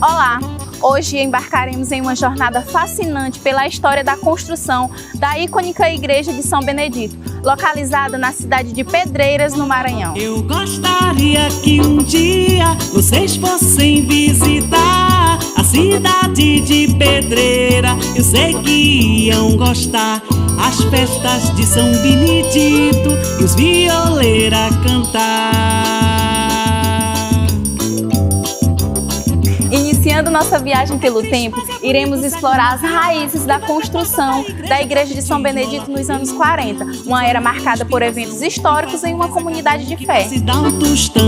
Olá! Hoje embarcaremos em uma jornada fascinante pela história da construção da icônica Igreja de São Benedito, localizada na cidade de Pedreiras, no Maranhão. Eu gostaria que um dia vocês fossem visitar a cidade de Pedreira. Eu sei que iam gostar. As festas de São Benedito e os violeiros a cantar. Iniciando nossa viagem pelo tempo, iremos explorar as raízes da construção da Igreja de São Benedito nos anos 40, uma era marcada por eventos históricos em uma comunidade de fé. Se dá um tostão.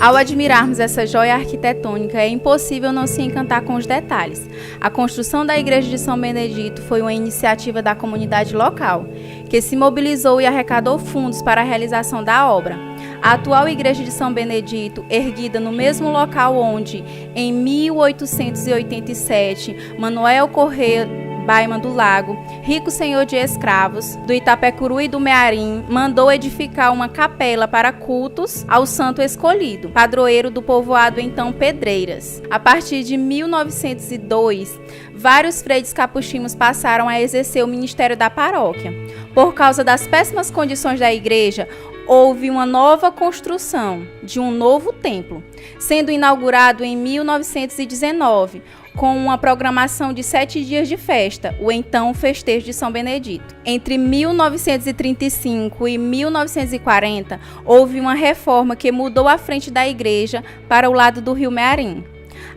Ao admirarmos essa joia arquitetônica, é impossível não se encantar com os detalhes. A construção da Igreja de São Benedito foi uma iniciativa da comunidade local, que se mobilizou e arrecadou fundos para a realização da obra. A atual Igreja de São Benedito, erguida no mesmo local onde, em 1887, Manuel Corrêa Baima do Lago, rico senhor de escravos, do Itapecuru e do Mearim, mandou edificar uma capela para cultos ao santo escolhido, padroeiro do povoado então Pedreiras. A partir de 1902, vários frades capuchinhos passaram a exercer o ministério da paróquia. Por causa das péssimas condições da igreja, houve uma nova construção de um novo templo, sendo inaugurado em 1919, com uma programação de 7 dias de festa, o então Festejo de São Benedito. Entre 1935 e 1940, houve uma reforma que mudou a frente da igreja para o lado do rio Mearim.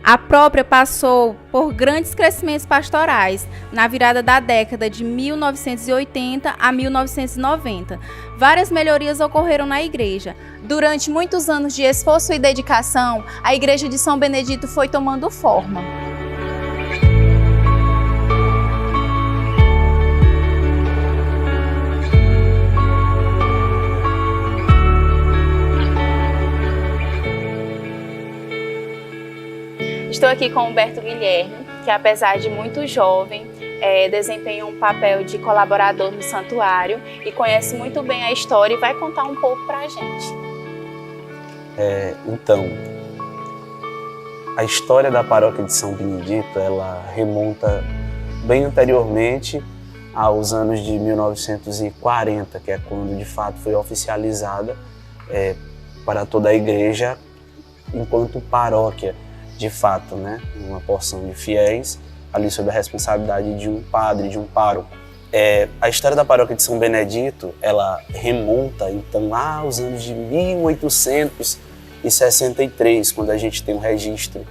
A própria passou por grandes crescimentos pastorais na virada da década de 1980 a 1990. Várias melhorias ocorreram na igreja. Durante muitos anos de esforço e dedicação, a Igreja de São Benedito foi tomando forma. Estou aqui com Humberto Guilherme, que apesar de muito jovem, desempenha um papel de colaborador no santuário e conhece muito bem a história e vai contar um pouco para a gente. Então, a história da paróquia de São Benedito, ela remonta bem anteriormente aos anos de 1940, que é quando de fato foi oficializada para toda a igreja enquanto paróquia. De fato, né? Uma porção de fiéis ali sob a responsabilidade de um padre, de um pároco. A história da paróquia de São Benedito, ela remonta então lá aos anos de 1863, quando a gente tem um registro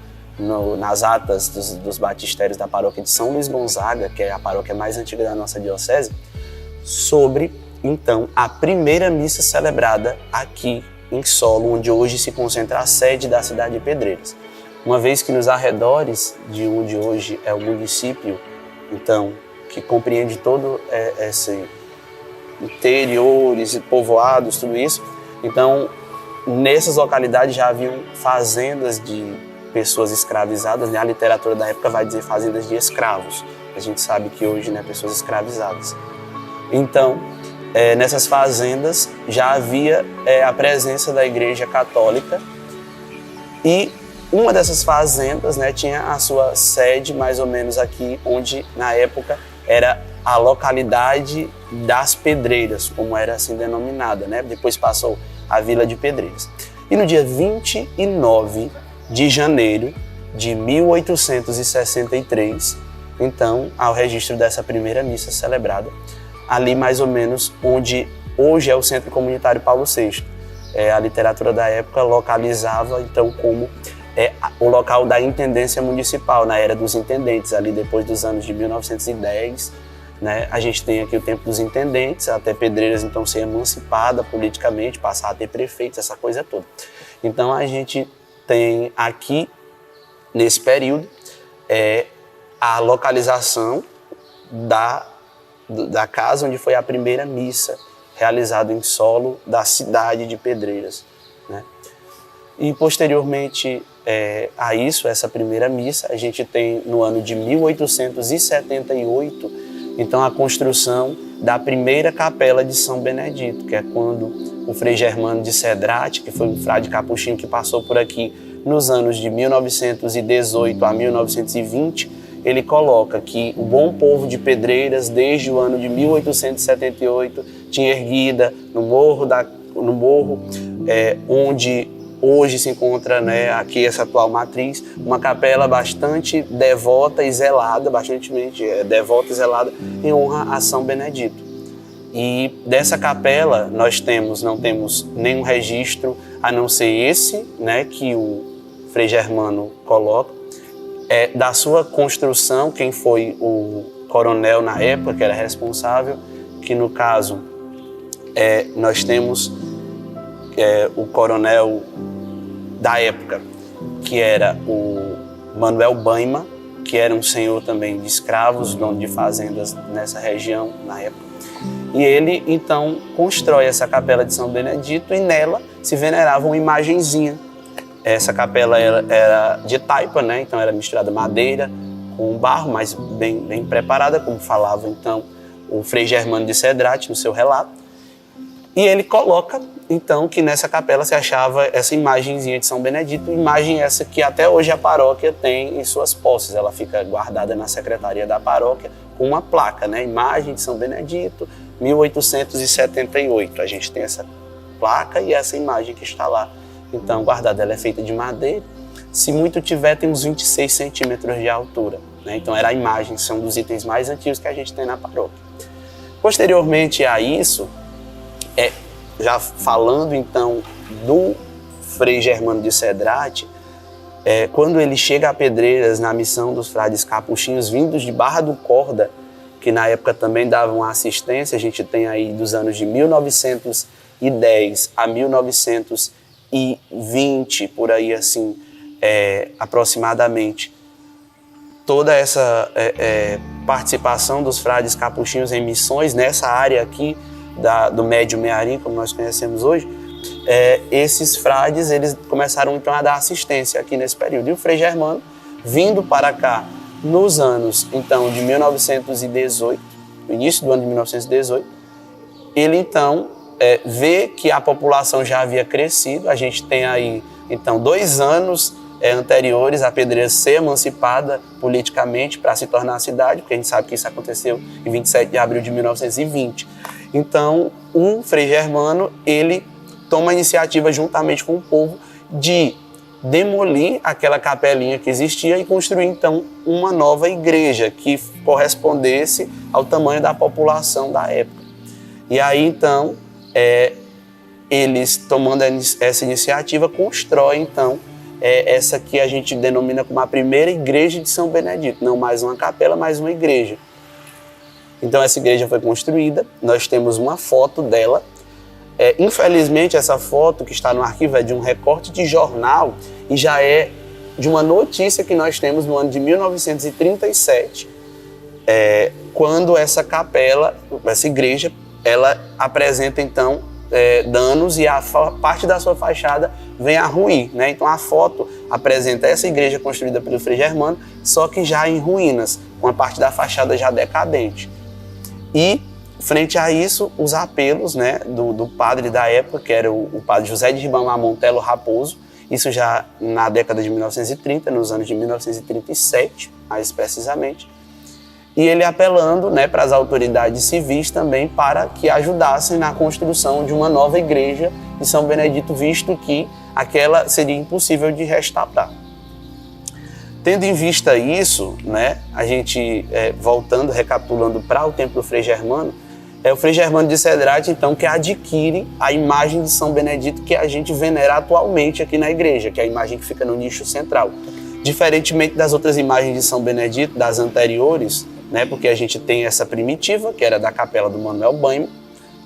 nas atas dos batistérios da paróquia de São Luís Gonzaga, que é a paróquia mais antiga da nossa diocese, sobre então a primeira missa celebrada aqui em solo, onde hoje se concentra a sede da cidade de Pedreiras. Uma vez que nos arredores de onde hoje é o município, então, que compreende todo esse interiores e povoados, tudo isso, então, nessas localidades já haviam fazendas de pessoas escravizadas, né? A literatura da época vai dizer fazendas de escravos. A gente sabe que hoje, né, pessoas escravizadas. Então, nessas fazendas já havia a presença da Igreja Católica e uma dessas fazendas, né, tinha a sua sede mais ou menos aqui, onde na época era a localidade das Pedreiras, como era assim denominada, né? Depois passou a Vila de Pedreiras. E no dia 29 de janeiro de 1863, então, ao registro dessa primeira missa celebrada, ali mais ou menos onde hoje é o Centro Comunitário Paulo VI. A literatura da época localizava então como o local da intendência municipal, na era dos intendentes, ali depois dos anos de 1910, né? A gente tem aqui o tempo dos intendentes, até Pedreiras então ser emancipada politicamente, passar a ter prefeitos, essa coisa toda. Então a gente tem aqui, nesse período, a localização da casa onde foi a primeira missa realizada em solo da cidade de Pedreiras, né? E posteriormente a isso, essa primeira missa, a gente tem no ano de 1878, então a construção da primeira capela de São Benedito, que é quando o Frei Germano de Cedrate, que foi um frade capuchinho que passou por aqui nos anos de 1918 a 1920, ele coloca que o bom povo de Pedreiras, desde o ano de 1878, tinha erguida no morro onde hoje se encontra, né, aqui essa atual matriz, uma capela bastante devota e zelada, devota e zelada em honra a São Benedito. E dessa capela nós não temos nenhum registro a não ser esse, né, que o Frei Germano coloca. Da sua construção, quem foi o coronel na época, que era responsável, que no caso nós temos o coronel da época, que era o Manuel Baima, que era um senhor também de escravos, dono de fazendas nessa região na época. E ele, então, constrói essa capela de São Benedito e nela se venerava uma imagenzinha. Essa capela era de taipa, né? Então era misturada madeira com barro, mas bem preparada, como falava então o Frei Germano de Cedrate no seu relato. E ele coloca, então, que nessa capela se achava essa imagenzinha de São Benedito, imagem essa que até hoje a paróquia tem em suas posses. Ela fica guardada na secretaria da paróquia com uma placa, né? Imagem de São Benedito, 1878. A gente tem essa placa e essa imagem que está lá. Então, guardada, ela é feita de madeira. Se muito tiver, tem uns 26 centímetros de altura, né? Então, era a imagem, são dos itens mais antigos que a gente tem na paróquia. Posteriormente a isso, já falando então do Frei Germano de Cedrate, quando ele chega a Pedreiras na missão dos frades capuchinhos vindos de Barra do Corda, que na época também davam assistência, a gente tem aí dos anos de 1910 a 1920, por aí assim, aproximadamente, toda essa participação dos frades capuchinhos em missões nessa área aqui do Médio Mearim, como nós conhecemos hoje, esses frades eles começaram então a dar assistência aqui nesse período. E o Frei Germano, vindo para cá nos anos então de 1918, no início do ano de 1918, ele então vê que a população já havia crescido. A gente tem aí então 2 anos anteriores a Pedreiras ser emancipada politicamente para se tornar cidade, porque a gente sabe que isso aconteceu em 27 de abril de 1920. Então, o Frei Germano, ele toma a iniciativa juntamente com o povo de demolir aquela capelinha que existia e construir então uma nova igreja que correspondesse ao tamanho da população da época. E aí então, eles tomando essa iniciativa, constroem então essa que a gente denomina como a primeira igreja de São Benedito, não mais uma capela, mas uma igreja. Então essa igreja foi construída, nós temos uma foto dela. Infelizmente essa foto que está no arquivo é de um recorte de jornal e já é de uma notícia que nós temos no ano de 1937, quando essa capela, essa igreja, ela apresenta então danos e a parte da sua fachada vem a ruir, né? Então a foto apresenta essa igreja construída pelo Frei Germano, só que já em ruínas, com a parte da fachada já decadente. E frente a isso, os apelos, né, do padre da época, que era o padre José de Ribamar Montello Raposo, isso já na década de 1930, nos anos de 1937, mais precisamente, e ele apelando, né, para as autoridades civis também para que ajudassem na construção de uma nova igreja de São Benedito, visto que aquela seria impossível de restaurar. Tendo em vista isso, né, a gente voltando, recapitulando para o tempo do Frei Germano, é o Frei Germano de Cedrate, então, que adquire a imagem de São Benedito que a gente venera atualmente aqui na igreja, que é a imagem que fica no nicho central. Diferentemente das outras imagens de São Benedito, das anteriores, né, porque a gente tem essa primitiva, que era da capela do Manuel Baima,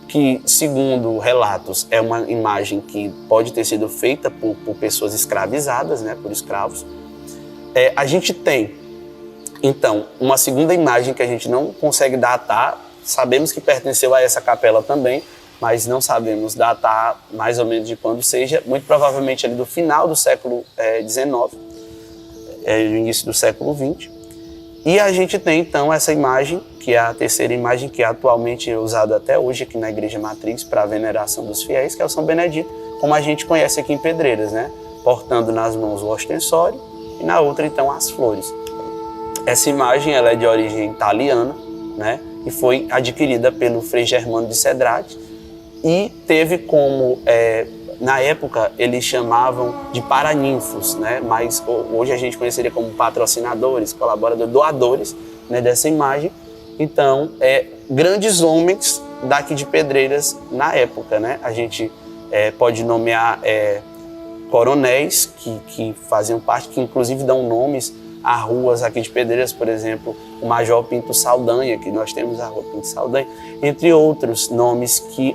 que, segundo relatos, é uma imagem que pode ter sido feita por pessoas escravizadas, né, por escravos. A gente tem, então, uma segunda imagem que a gente não consegue datar. Sabemos que pertenceu a essa capela também, mas não sabemos datar mais ou menos de quando seja, muito provavelmente ali do final do século XIX, no início do século XX. E a gente tem então essa imagem que é a terceira imagem que atualmente é usada até hoje aqui na Igreja Matriz para a veneração dos fiéis, que é o São Benedito, como a gente conhece aqui em Pedreiras, né? Portando nas mãos o ostensório e na outra, então, as flores. Essa imagem ela é de origem italiana, né? E foi adquirida pelo Frei Germano de Cedrate e teve como, na época, eles chamavam de paraninfos, né? Mas hoje a gente conheceria como patrocinadores, colaboradores, doadores, né, dessa imagem. Então, grandes homens daqui de Pedreiras na época, né? A gente pode nomear coronéis que faziam parte, que inclusive dão nomes a ruas aqui de Pedreiras, por exemplo, o Major Pinto Saldanha, que nós temos a Rua Pinto Saldanha, entre outros nomes que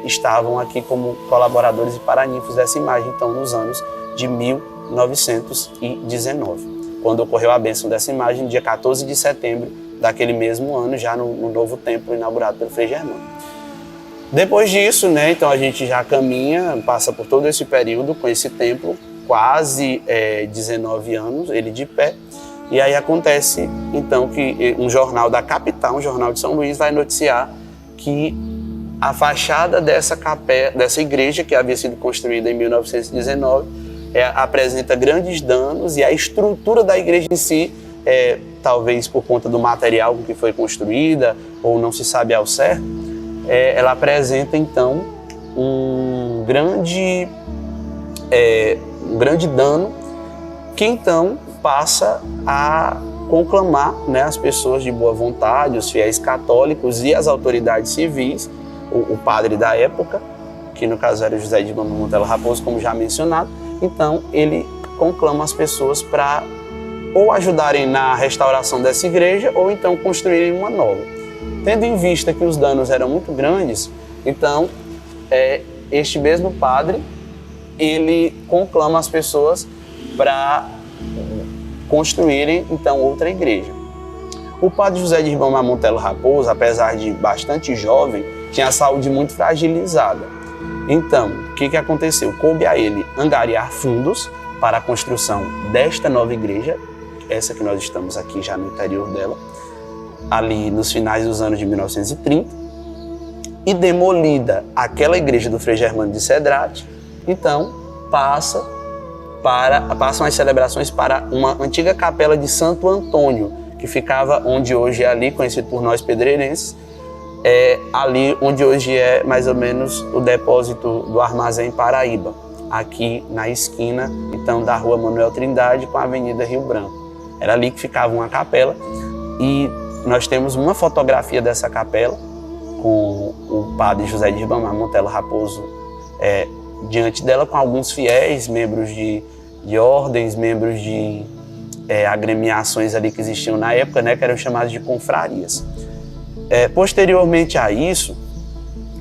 estavam aqui como colaboradores e paraninfos dessa imagem, então, nos anos de 1919, quando ocorreu a bênção dessa imagem, dia 14 de setembro daquele mesmo ano, já no novo templo inaugurado pelo Frei Germano. Depois disso, né, então a gente já caminha, passa por todo esse período com esse templo, quase 19 anos, ele de pé, e aí acontece então que um jornal da capital, um jornal de São Luís, vai noticiar que a fachada dessa igreja, que havia sido construída em 1919, apresenta grandes danos, e a estrutura da igreja em si, talvez por conta do material com que foi construída, ou não se sabe ao certo, ela apresenta então um grande dano, que então passa a conclamar, né, as pessoas de boa vontade, os fiéis católicos e as autoridades civis, o padre da época, que no caso era José de Ribamar Monteiro Raposo, como já mencionado. Então ele conclama as pessoas para ou ajudarem na restauração dessa igreja ou então construírem uma nova. Tendo em vista que os danos eram muito grandes, então este mesmo padre, ele conclama as pessoas para construírem então outra igreja. O padre José de Ribamar Monteiro Raposo, apesar de bastante jovem, tinha a saúde muito fragilizada. Então, o que aconteceu? Coube a ele angariar fundos para a construção desta nova igreja, essa que nós estamos aqui já no interior dela, ali nos finais dos anos de 1930, e demolida aquela igreja do Frei Germano de Cedrate, então passam as celebrações para uma antiga capela de Santo Antônio, que ficava onde hoje é ali, conhecido por nós pedreirenses, ali onde hoje é mais ou menos o depósito do Armazém Paraíba, aqui na esquina então da Rua Manuel Trindade com a Avenida Rio Branco. Era ali que ficava uma capela, e nós temos uma fotografia dessa capela com o padre José de Ribamar Monteiro Raposo diante dela, com alguns fiéis, membros de ordens, membros de agremiações ali que existiam na época, né, que eram chamados de confrarias. Posteriormente a isso,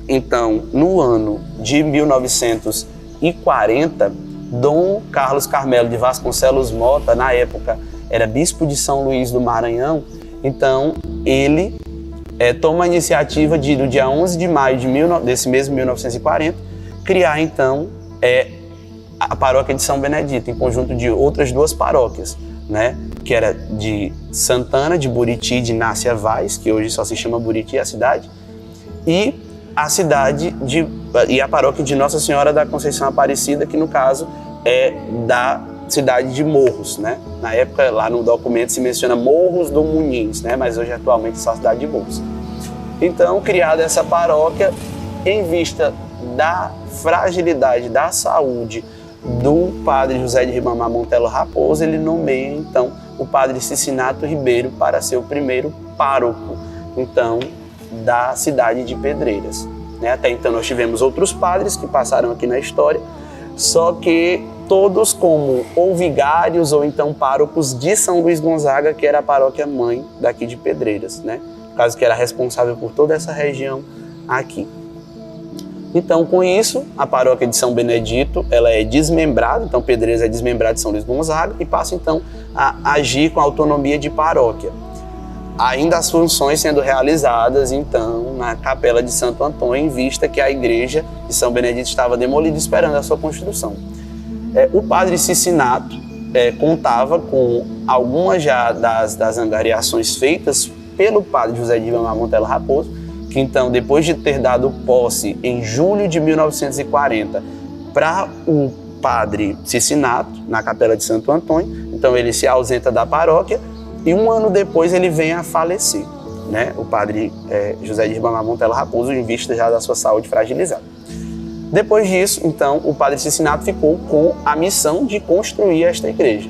então, no ano de 1940, Dom Carlos Carmelo de Vasconcelos Mota, na época era bispo de São Luís do Maranhão, então ele toma a iniciativa de, no dia 11 de maio desse mesmo 1940, criar então a paróquia de São Benedito, em conjunto de outras duas paróquias, né, que era de Santana, de Buriti, de Inácia Vaz, que hoje só se chama Buriti a cidade, e a paróquia de Nossa Senhora da Conceição Aparecida, que no caso é da cidade de Morros, né? Na época, lá no documento se menciona Morros do Munins, né? Mas hoje atualmente só a cidade de Morros. Então, criada essa paróquia, em vista da fragilidade da saúde do padre José de Ribamar Monteiro Raposo, ele nomeia então o padre Cicinato Ribeiro para ser o primeiro pároco então da cidade de Pedreiras, né? Até então nós tivemos outros padres que passaram aqui na história, só que todos como ou vigários ou então párocos de São Luís Gonzaga, que era a paróquia mãe daqui de Pedreiras, né? No caso que era responsável por toda essa região aqui. Então, com isso, a paróquia de São Benedito, ela é desmembrada, então Pedreiras é desmembrada de São Luís Gonzaga e passa então a agir com autonomia de paróquia. Ainda as funções sendo realizadas então na Capela de Santo Antônio, em vista que a igreja de São Benedito estava demolida esperando a sua construção. O padre Cicinato contava com algumas já das angariações feitas pelo padre José de Ribamar Monteiro Raposo, que então, depois de ter dado posse em julho de 1940 para o padre Cicinato, na Capela de Santo Antônio, então ele se ausenta da paróquia e um ano depois ele vem a falecer, né? O padre José de Ribamar Monteiro Raposo, em vista já da sua saúde fragilizada. Depois disso, então, o padre Cicinato ficou com a missão de construir esta igreja.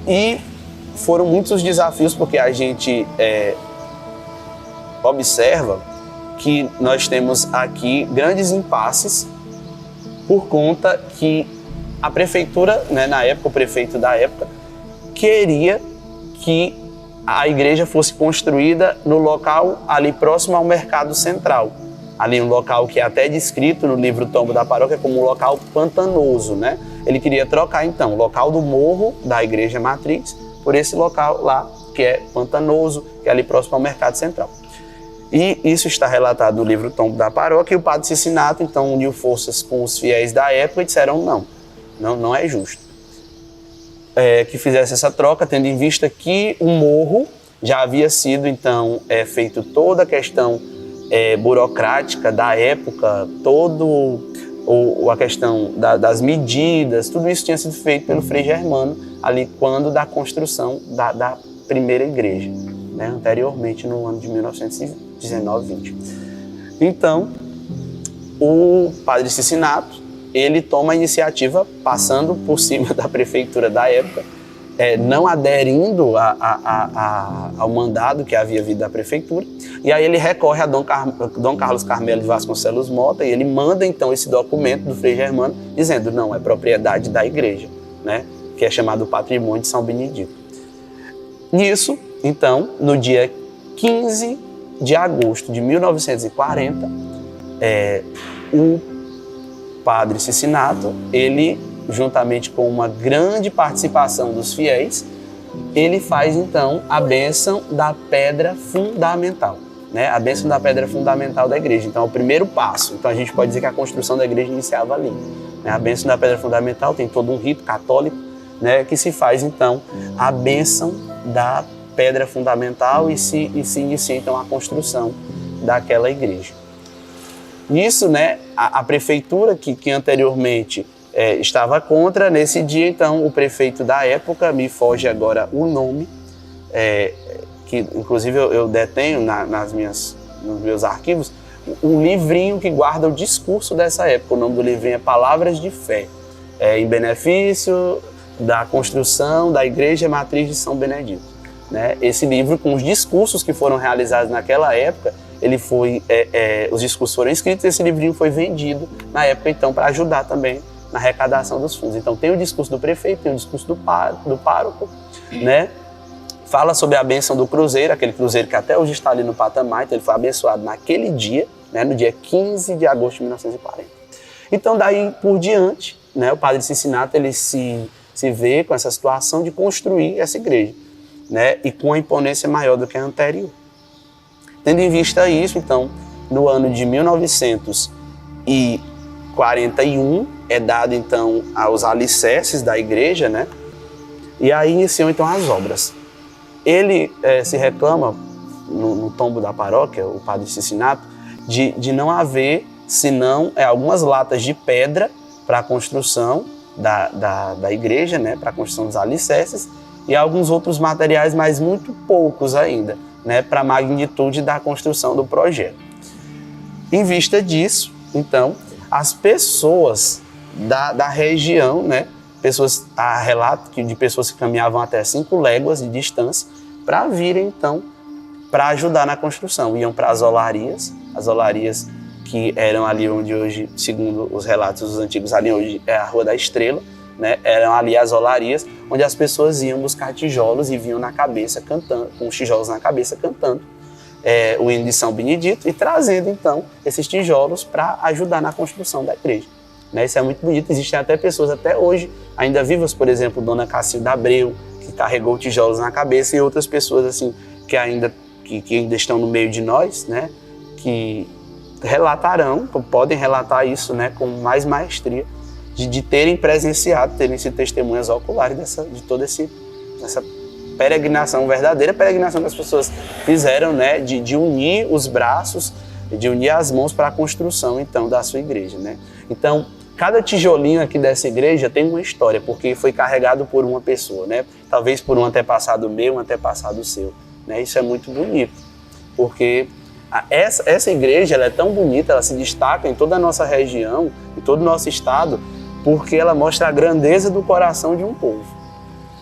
E foram muitos os desafios, porque a gente observa que nós temos aqui grandes impasses por conta que a prefeitura, né, na época, o prefeito da época, queria que a igreja fosse construída no local ali próximo ao Mercado Central. Ali um local que é até descrito no livro Tombo da Paróquia como um local pantanoso, né? Ele queria trocar, então, o local do morro da Igreja Matriz por esse local lá, que é pantanoso, que é ali próximo ao Mercado Central. E isso está relatado no livro Tombo da Paróquia, e o padre Cicinato, então, uniu forças com os fiéis da época e disseram não é justo que fizesse essa troca, tendo em vista que o morro já havia sido, então, feito toda a questão burocrática da época, a questão das medidas, tudo isso tinha sido feito pelo Frei Germano ali quando da construção da primeira igreja, né, anteriormente no ano de 1919-20. Então, o padre Cicinato, ele toma a iniciativa, passando por cima da prefeitura da época, não aderindo ao mandado que havia vindo da prefeitura, e aí ele recorre a Dom Carlos Carmelo de Vasconcelos Mota, e ele manda então esse documento do Frei Germano, dizendo, não, é propriedade da igreja, né, que é chamado Patrimônio de São Benedito. Nisso, então, no dia 15 de agosto de 1940, o padre Cicinato, ele, juntamente com uma grande participação dos fiéis, ele faz então a bênção da pedra fundamental, né? A bênção da pedra fundamental da igreja. Então é o primeiro passo. Então a gente pode dizer que a construção da igreja iniciava ali, né? A bênção da pedra fundamental tem todo um rito católico, né, que se faz então a bênção da pedra fundamental e se inicia então a construção daquela igreja. Nisso, né, a prefeitura que anteriormente estava contra, nesse dia, então, o prefeito da época, me foge agora o nome, que inclusive eu detenho nos meus arquivos, um livrinho que guarda o discurso dessa época. O nome do livrinho é Palavras de Fé, em benefício da construção da Igreja Matriz de São Benedito, né? Esse livro, com os discursos que foram realizados naquela época, os discursos foram escritos, esse livrinho foi vendido na época, então, para ajudar também na arrecadação dos fundos. Então tem o discurso do prefeito, tem o discurso do pároco, né? Fala sobre a bênção do cruzeiro, aquele cruzeiro que até hoje está ali no patamar, então ele foi abençoado naquele dia, né, no dia 15 de agosto de 1940. Então daí por diante, né, o padre Cicinato, ele se vê com essa situação de construir essa igreja, né, e com a imponência maior do que a anterior. Tendo em vista isso, então, no ano de 1941, é dado, então, aos alicerces da igreja, né? E aí iniciam, então, as obras. Ele se reclama, no tombo da paróquia, o padre Cicinato, de não haver, senão, algumas latas de pedra para a construção da igreja, né? Para a construção dos alicerces, e alguns outros materiais, mas muito poucos ainda, né? Para a magnitude da construção do projeto. Em vista disso, então, as pessoas da região, né, há relato de pessoas que caminhavam até 5 léguas de distância para virem, então, para ajudar na construção. Iam para as olarias que eram ali onde hoje, segundo os relatos dos antigos, ali hoje é a Rua da Estrela, né, eram ali as olarias, onde as pessoas iam buscar tijolos e vinham na cabeça cantando, com os tijolos na cabeça cantando o hino de São Benedito e trazendo, então, esses tijolos para ajudar na construção da igreja. Né, isso é muito bonito. Existem até pessoas, até hoje, ainda vivas, por exemplo, Dona Cacilda Abreu, que carregou tijolos na cabeça, e outras pessoas assim, que ainda estão no meio de nós, né, que podem relatar isso, né, com mais maestria, de terem presenciado, terem sido testemunhas oculares de toda essa peregrinação, verdadeira peregrinação que as pessoas fizeram, né, de unir os braços, de unir as mãos para a construção, então, da sua igreja, né? Então, cada tijolinho aqui dessa igreja tem uma história, porque foi carregado por uma pessoa, né? Talvez por um antepassado meu, um antepassado seu, né? Isso é muito bonito, porque essa igreja, ela é tão bonita, ela se destaca em toda a nossa região, em todo o nosso estado, porque ela mostra a grandeza do coração de um povo,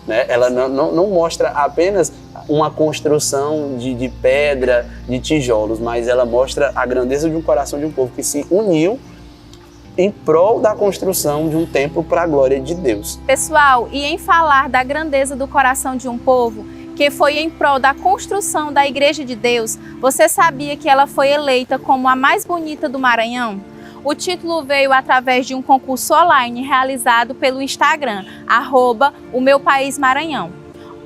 né? Ela não mostra apenas uma construção de pedra, de tijolos, mas ela mostra a grandeza de um coração de um povo que se uniu em prol da construção de um templo para a glória de Deus. Pessoal, e em falar da grandeza do coração de um povo, que foi em prol da construção da Igreja de Deus, você sabia que ela foi eleita como a mais bonita do Maranhão? O título veio através de um concurso online realizado pelo Instagram, @omeupaísmaranhão,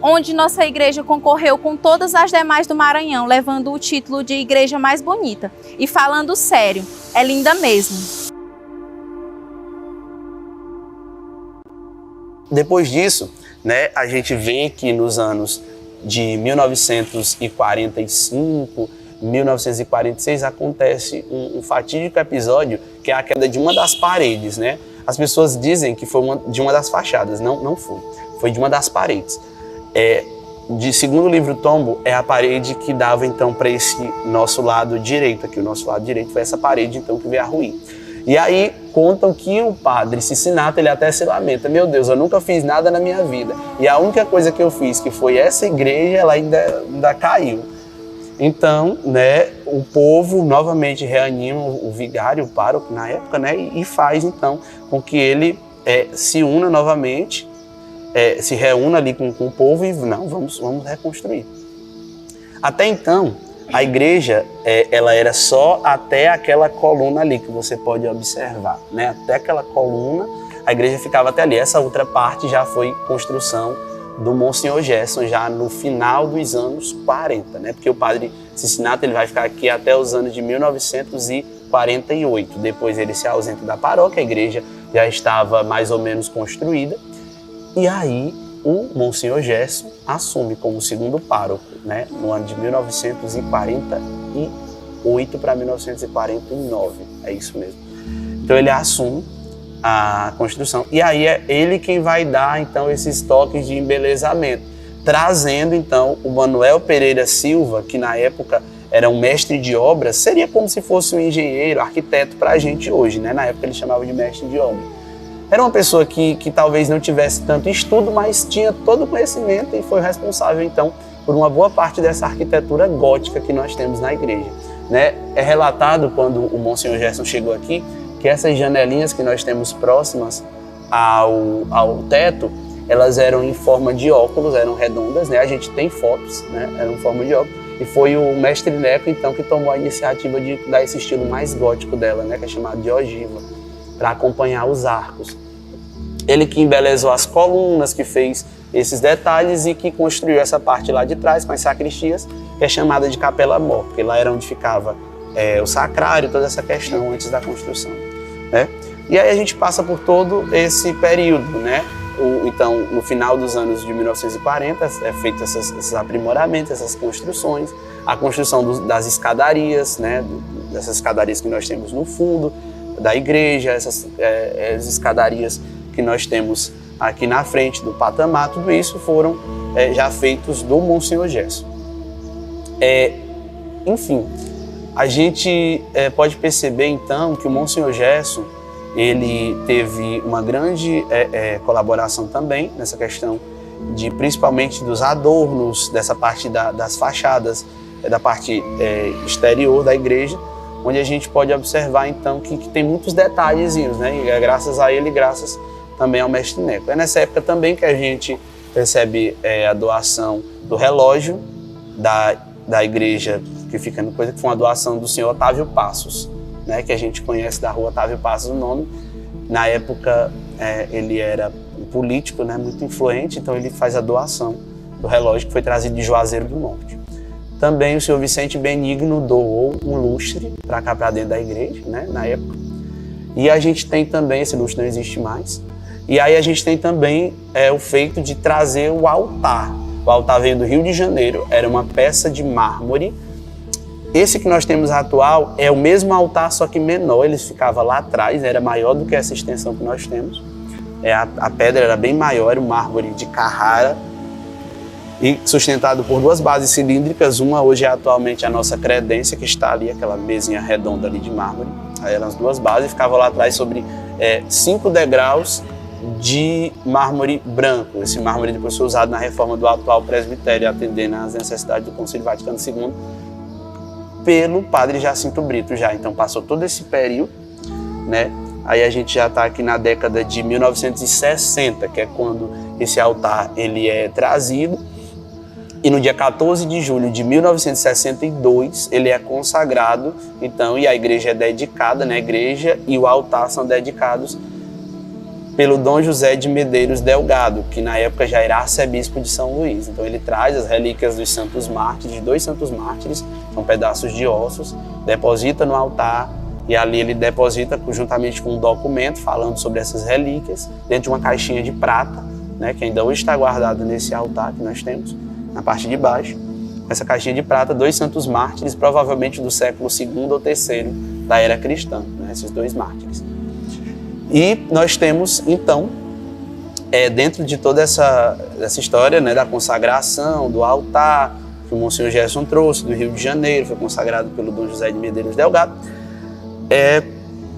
onde nossa igreja concorreu com todas as demais do Maranhão, levando o título de Igreja Mais Bonita. E falando sério, é linda mesmo. Depois disso, né, a gente vê que nos anos de 1945, 1946, acontece um fatídico episódio, que é a queda de uma das paredes, né? As pessoas dizem que foi de uma das fachadas, não foi de uma das paredes. Segundo o livro Tombo, é a parede que dava então para esse nosso lado direito, aqui o nosso lado direito foi essa parede então que veio a ruir. E aí contam que o padre Cincinato, ele até se lamenta: meu Deus, eu nunca fiz nada na minha vida, e a única coisa que eu fiz, que foi essa igreja, ela ainda caiu. Então, né, o povo novamente reanima o vigário, o pároco na época, né, e faz então com que ele se una novamente, se reúna ali com o povo e vamos reconstruir. Até então, a igreja, ela era só até aquela coluna ali que você pode observar, né? Até aquela coluna, a igreja ficava até ali. Essa outra parte já foi construção do Monsenhor Gerson, já no final dos anos 40, né? Porque o padre Cincinato, ele vai ficar aqui até os anos de 1948. Depois ele se ausenta da paróquia, a igreja já estava mais ou menos construída. E aí o Monsenhor Gerson assume como segundo pároco, né, no ano de 1948 para 1949, é isso mesmo. Então ele assume a construção e aí é ele quem vai dar então esses toques de embelezamento, trazendo então o Manuel Pereira Silva, que na época era um mestre de obras, seria como se fosse um engenheiro, arquiteto para a gente hoje, né? Na época ele chamava de mestre de obra. Era uma pessoa que talvez não tivesse tanto estudo, mas tinha todo o conhecimento e foi responsável, então, por uma boa parte dessa arquitetura gótica que nós temos na igreja, né? É relatado, quando o Monsenhor Gerson chegou aqui, que essas janelinhas que nós temos próximas ao teto, elas eram em forma de óculos, eram redondas, né? A gente tem fotos, né? Eram em forma de óculos. E foi o mestre Neco, então, que tomou a iniciativa de dar esse estilo mais gótico dela, né? Que é chamado de ogiva, para acompanhar os arcos. Ele que embelezou as colunas, que fez esses detalhes e que construiu essa parte lá de trás com as sacristias, que é chamada de Capela Mor, porque lá era onde ficava o sacrário, toda essa questão antes da construção, né? E aí a gente passa por todo esse período, né? Então, no final dos anos de 1940, é feito esses aprimoramentos, essas construções, a construção das escadarias, né? Dessas escadarias que nós temos no fundo da igreja, essas escadarias que nós temos aqui na frente do patamar, tudo isso foram já feitos do Monsenhor Gerson. Enfim, a gente pode perceber então que o Monsenhor Gerson, ele teve uma grande colaboração também nessa questão principalmente dos adornos, dessa parte das fachadas, da parte exterior da igreja, onde a gente pode observar então que tem muitos detalhezinhos, né? E é graças a ele, graças também ao mestre Neco. É nessa época também que a gente recebe a doação do relógio da igreja que fica no coisa, que foi uma doação do senhor Otávio Passos, né? Que a gente conhece da rua Otávio Passos o nome. Na época ele era um político, né? Muito influente, então ele faz a doação do relógio que foi trazido de Juazeiro do Norte. Também o senhor Vicente Benigno doou um lustre para cá, para dentro da igreja, né, na época. E a gente tem também, esse lustre não existe mais, e aí a gente tem também o feito de trazer o altar. O altar veio do Rio de Janeiro, era uma peça de mármore. Esse que nós temos atual é o mesmo altar, só que menor, ele ficava lá atrás, era maior do que essa extensão que nós temos. A pedra era bem maior, era um mármore de Carrara, e sustentado por duas bases cilíndricas. Uma hoje é atualmente a nossa credência, que está ali, aquela mesinha redonda ali de mármore. Aí eram as duas bases, ficava lá atrás sobre 5 degraus de mármore branco. Esse mármore depois foi usado na reforma do atual presbitério, atendendo às necessidades do Concílio Vaticano II, pelo padre Jacinto Brito já. Então passou todo esse período, né? Aí a gente já está aqui na década de 1960, que é quando esse altar ele é trazido. E no dia 14 de julho de 1962, ele é consagrado, então, e a igreja é dedicada, né? A igreja e o altar são dedicados pelo Dom José de Medeiros Delgado, que na época já era arcebispo de São Luís. Então ele traz as relíquias dos santos mártires, de 2 santos mártires, são pedaços de ossos, deposita no altar, e ali ele deposita juntamente com um documento falando sobre essas relíquias, dentro de uma caixinha de prata, né? Que ainda hoje está guardada nesse altar que nós temos, na parte de baixo, essa caixinha de prata, 2 santos mártires, provavelmente do século II ou III da era cristã, né, esses 2 mártires. E nós temos, então, dentro de toda essa história, né, da consagração, do altar, que o Monsenhor Gerson trouxe do Rio de Janeiro, foi consagrado pelo Dom José de Medeiros Delgado,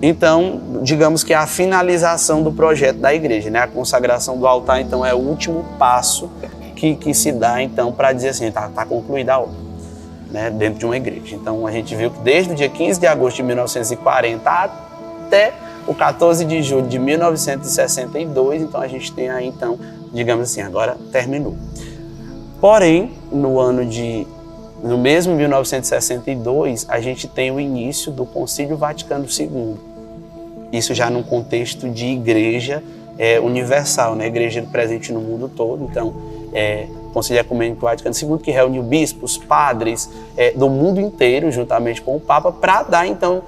então, digamos que é a finalização do projeto da igreja, né, a consagração do altar, então, é o último passo que se dá, então, para dizer assim, está concluída a obra, né, dentro de uma igreja. Então, a gente viu que desde o dia 15 de agosto de 1940 até o 14 de julho de 1962, então, a gente tem aí, então, digamos assim, agora terminou. Porém, no mesmo 1962, a gente tem o início do Concílio Vaticano II. Isso já num contexto de igreja universal, né, igreja presente no mundo todo, então, Concílio Ecumênico Vaticano II, que reuniu bispos, padres do mundo inteiro, juntamente com o Papa, para dar, então,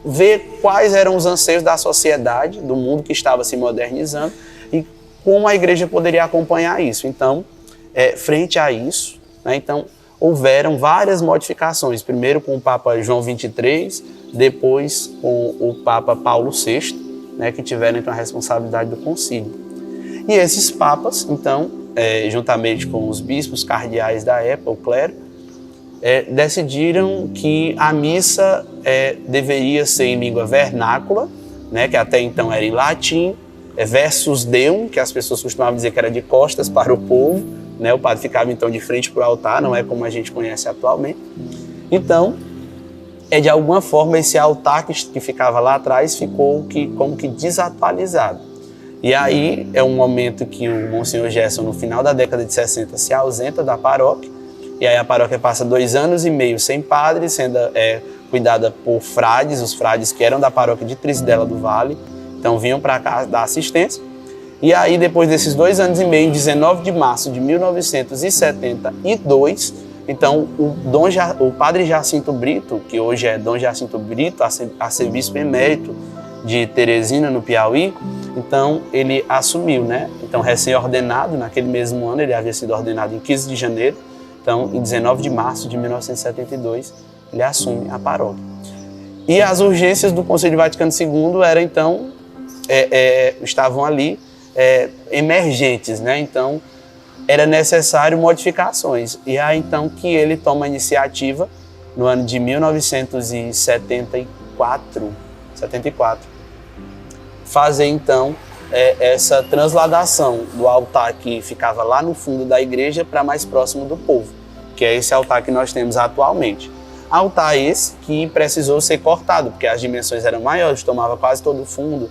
ver quais eram os anseios da sociedade, do mundo que estava se modernizando, e como a igreja poderia acompanhar isso. Então, frente a isso, né, então, houveram várias modificações, primeiro com o Papa João XXIII, depois com o Papa Paulo VI, né, que tiveram, então, a responsabilidade do concílio. E esses papas, então, juntamente com os bispos cardeais da época, o clero, decidiram que a missa deveria ser em língua vernácula, né, que até então era em latim, versus Deum, que as pessoas costumavam dizer que era de costas para o povo, né, o padre ficava então de frente para o altar, não é como a gente conhece atualmente. Então, de alguma forma, esse altar que ficava lá atrás ficou como que desatualizado. E aí é um momento que o Monsenhor Gerson, no final da década de 60, se ausenta da paróquia, e aí a paróquia passa 2 anos e meio sem padre, sendo cuidada por frades, os frades que eram da paróquia de Trizidela do Vale, então vinham para cá dar assistência. E aí, depois desses 2 anos e meio, em 19 de março de 1972, então o padre Jacinto Brito, que hoje é Dom Jacinto Brito, arcebispo emérito de Teresina, no Piauí, então ele assumiu, né? Então, recém-ordenado, naquele mesmo ano, ele havia sido ordenado em 15 de janeiro, então, em 19 de março de 1972, ele assume a paróquia. E as urgências do Concílio Vaticano II eram, então, estavam ali emergentes, né? Então, era necessário modificações. E aí, então, que ele toma a iniciativa, no ano de 1974, fazer, então, essa transladação do altar que ficava lá no fundo da igreja para mais próximo do povo, que é esse altar que nós temos atualmente. Altar esse que precisou ser cortado, porque as dimensões eram maiores, tomava quase todo o fundo,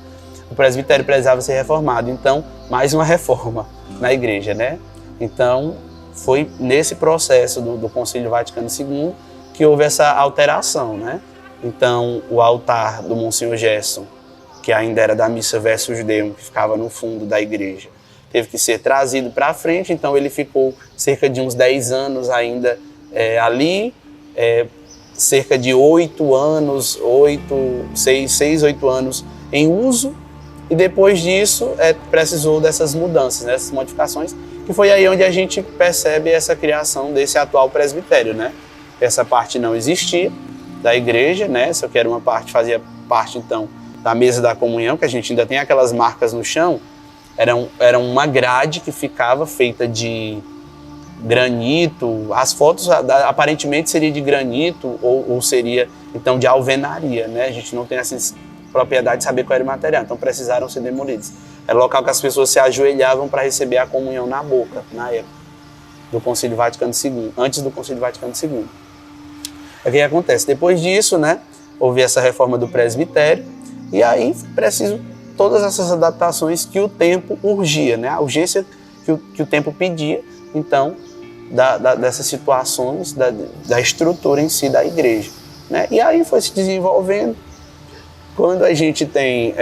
o presbitério precisava ser reformado. Então, mais uma reforma na igreja, né? Então, foi nesse processo do Concílio Vaticano II que houve essa alteração, né? Então, o altar do Monsenhor Gerson, que ainda era da missa versus Deum, que ficava no fundo da igreja, teve que ser trazido para frente, então ele ficou cerca de uns 10 anos ainda ali, cerca de 8 anos, 6, 8 anos em uso, e depois disso precisou dessas mudanças, dessas modificações, que foi aí onde a gente percebe essa criação desse atual presbitério, né? Essa parte não existia da igreja, né? Só que era uma parte, fazia parte então da mesa da comunhão, que a gente ainda tem aquelas marcas no chão. Era uma grade que ficava feita de granito. As fotos aparentemente seria de granito ou seria então de alvenaria, né? A gente não tem essa propriedade de saber qual era o material, então precisaram ser demolidos. Era o local que as pessoas se ajoelhavam para receber a comunhão na boca, na época do Concílio Vaticano II, antes do Concílio Vaticano II. O que acontece? Depois disso, né, houve essa reforma do presbitério, e aí foi preciso todas essas adaptações que o tempo urgia, né, a urgência que o tempo pedia, então, dessas situações, da estrutura em si da igreja, né? E aí foi se desenvolvendo. Quando a gente tem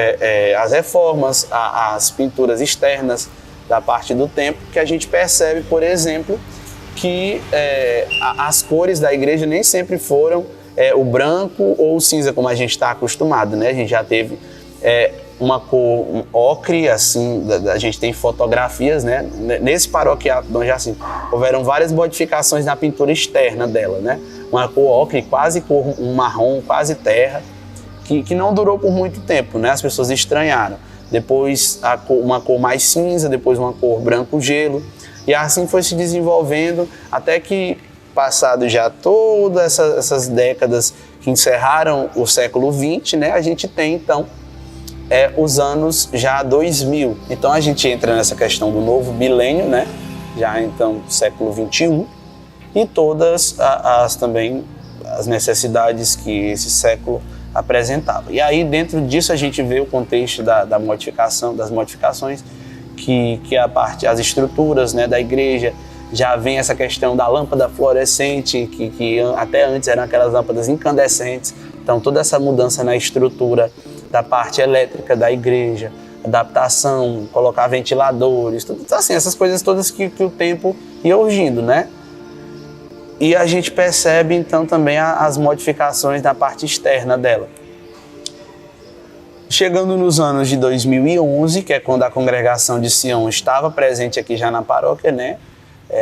as reformas, as pinturas externas da parte do templo, que a gente percebe, por exemplo, que as cores da igreja nem sempre foram o branco ou o cinza, como a gente está acostumado, né? A gente já teve uma cor ocre, assim, a gente tem fotografias, né? Nesse paroquiado Dom Jacinto, houveram várias modificações na pintura externa dela, né? Uma cor ocre, quase cor um marrom, quase terra, que não durou por muito tempo, né? As pessoas estranharam. Depois uma cor mais cinza, depois uma cor branco gelo, e assim foi se desenvolvendo até que, passado já todas essas décadas que encerraram o século XX, né? A gente tem então os anos já 2000. Então a gente entra nessa questão do novo milênio, né? Já então século XXI, e todas também as necessidades que esse século apresentava. E aí dentro disso a gente vê o contexto das modificações que as estruturas, né, da igreja, já vem essa questão da lâmpada fluorescente, que até antes eram aquelas lâmpadas incandescentes. Então toda essa mudança na estrutura da parte elétrica da igreja, adaptação, colocar ventiladores, tudo assim, essas coisas todas que o tempo ia urgindo, né? E a gente percebe, então, também as modificações na parte externa dela. Chegando nos anos de 2011, que é quando a congregação de Sião estava presente aqui já na paróquia, né?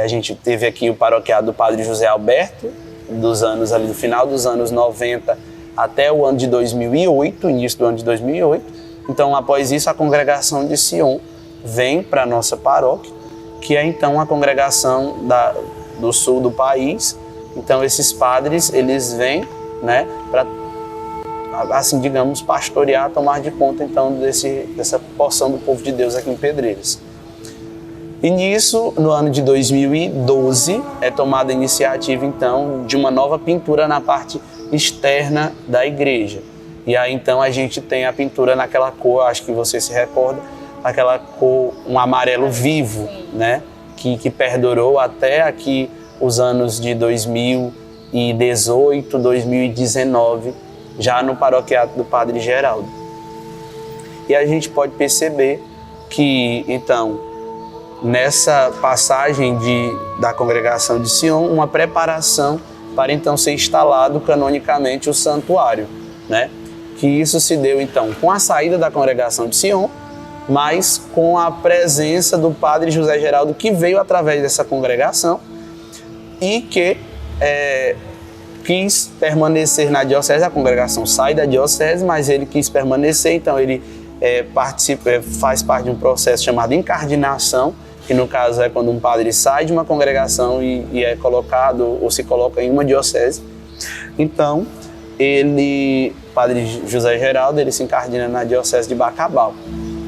A gente teve aqui o paroquiado do Padre José Alberto, do final dos anos 90 até o ano de 2008, início do ano de 2008. Então, após isso, a congregação de Sião vem para a nossa paróquia, que é, então, a congregação do sul do país. Então esses padres, eles vêm, né, para, assim, digamos, pastorear, tomar de conta então dessa porção do povo de Deus aqui em Pedreiras. E nisso, no ano de 2012, é tomada a iniciativa então de uma nova pintura na parte externa da igreja. E aí então a gente tem a pintura naquela cor, acho que você se recorda, aquela cor, um amarelo vivo, né? Que perdurou até aqui os anos de 2018, 2019, já no paroquiato do Padre Geraldo. E a gente pode perceber que, então, nessa passagem da congregação de Sião, uma preparação para então ser instalado canonicamente o santuário, né? Que isso se deu, então, com a saída da congregação de Sião, mas com a presença do Padre José Geraldo, que veio através dessa congregação e que quis permanecer na diocese. A congregação sai da diocese, mas ele quis permanecer, então ele faz parte de um processo chamado incardinação, que no caso é quando um padre sai de uma congregação e é colocado ou se coloca em uma diocese. Então, Padre José Geraldo, ele se incardina na diocese de Bacabal.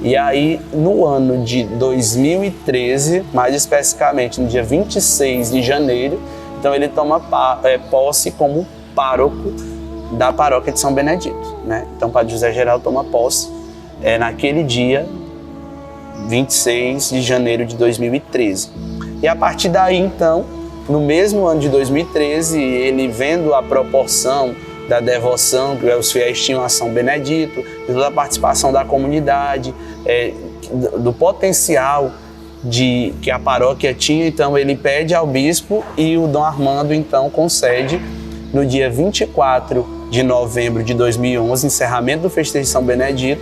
E aí, no ano de 2013, mais especificamente no dia 26 de janeiro, então ele toma posse como pároco da paróquia de São Benedito, né? Então, o Padre José Geraldo toma posse naquele dia, 26 de janeiro de 2013. E a partir daí, então, no mesmo ano de 2013, ele vendo a proporção da devoção que os fiéis tinham a São Benedito, da participação da comunidade, do potencial que a paróquia tinha, então ele pede ao bispo e o Dom Armando então concede no dia 24 de novembro de 2011, encerramento do festejo de São Benedito,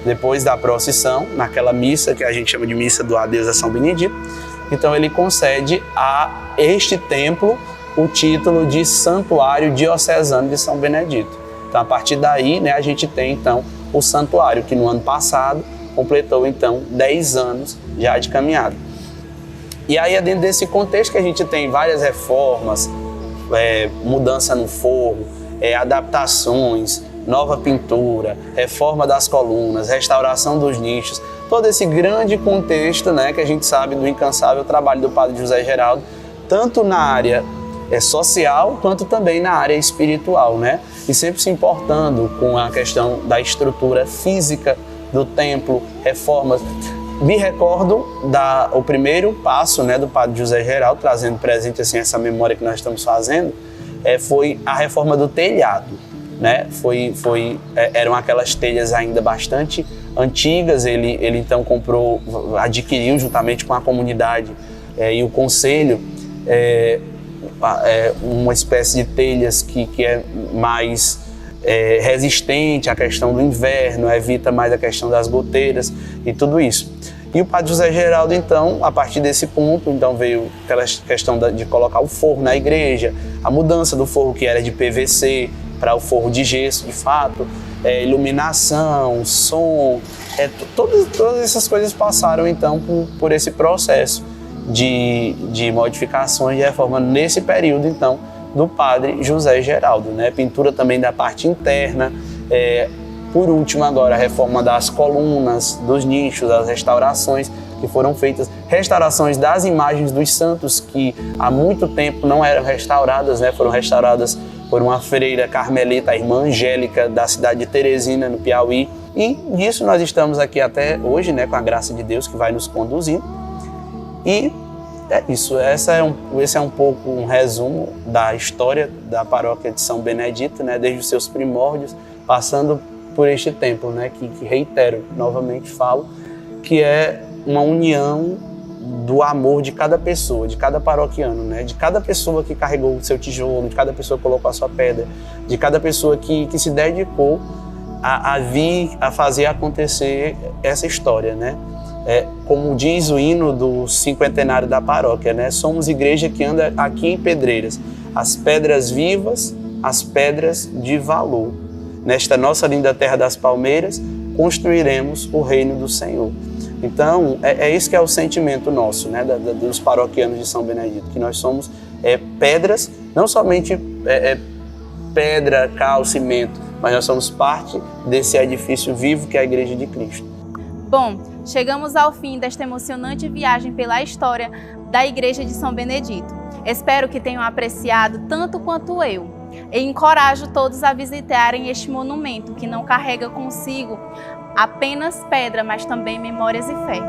depois da procissão, naquela missa que a gente chama de missa do adeus a São Benedito, então ele concede a este templo o título de Santuário Diocesano de São Benedito. Então, a partir daí, né, a gente tem então o santuário, que no ano passado completou então 10 anos já de caminhada. E aí é dentro desse contexto que a gente tem várias reformas, mudança no forro, adaptações, nova pintura, reforma das colunas, restauração dos nichos, todo esse grande contexto, né, que a gente sabe do incansável trabalho do Padre José Geraldo, tanto na área social, quanto também na área espiritual, né? E sempre se importando com a questão da estrutura física do templo, reformas. Me recordo o primeiro passo, né, do Padre José Geraldo, trazendo presente assim, essa memória que nós estamos fazendo, foi a reforma do telhado, né? Eram aquelas telhas ainda bastante antigas, ele então adquiriu juntamente com a comunidade e o conselho uma espécie de telhas que é mais resistente à questão do inverno, evita mais a questão das goteiras e tudo isso. E o Padre José Geraldo, então, a partir desse ponto, então veio aquela questão de colocar o forro na igreja, a mudança do forro que era de PVC para o forro de gesso, de fato, iluminação, som, todas essas coisas passaram, então, por esse processo de modificações e reforma nesse período, então, do Padre José Geraldo, né? Pintura também da parte interna, por último agora a reforma das colunas, dos nichos, as restaurações que foram feitas, restaurações das imagens dos santos que há muito tempo não eram restauradas, né? Foram restauradas por uma freira carmelita, a irmã Angélica, da cidade de Teresina, no Piauí, e disso nós estamos aqui até hoje, né? Com a graça de Deus que vai nos conduzindo. E é isso, esse é um pouco um resumo da história da paróquia de São Benedito, né, desde os seus primórdios, passando por este templo, né, que reitero, novamente falo, que é uma união do amor de cada pessoa, de cada paroquiano, né, de cada pessoa que carregou o seu tijolo, de cada pessoa que colocou a sua pedra, de cada pessoa que se dedicou a vir a fazer acontecer essa história, né. Como diz o hino do cinquentenário da paróquia, né? Somos igreja que anda aqui em Pedreiras, as pedras vivas, as pedras de valor. Nesta nossa linda terra das palmeiras, construiremos o reino do Senhor. Então, é isso que é o sentimento nosso, né? Dos paroquianos de São Benedito, que nós somos pedras, não somente pedra, cal, cimento, mas nós somos parte desse edifício vivo que é a Igreja de Cristo. Bom, chegamos ao fim desta emocionante viagem pela história da Igreja de São Benedito. Espero que tenham apreciado tanto quanto eu. E encorajo todos a visitarem este monumento que não carrega consigo apenas pedra, mas também memórias e fé.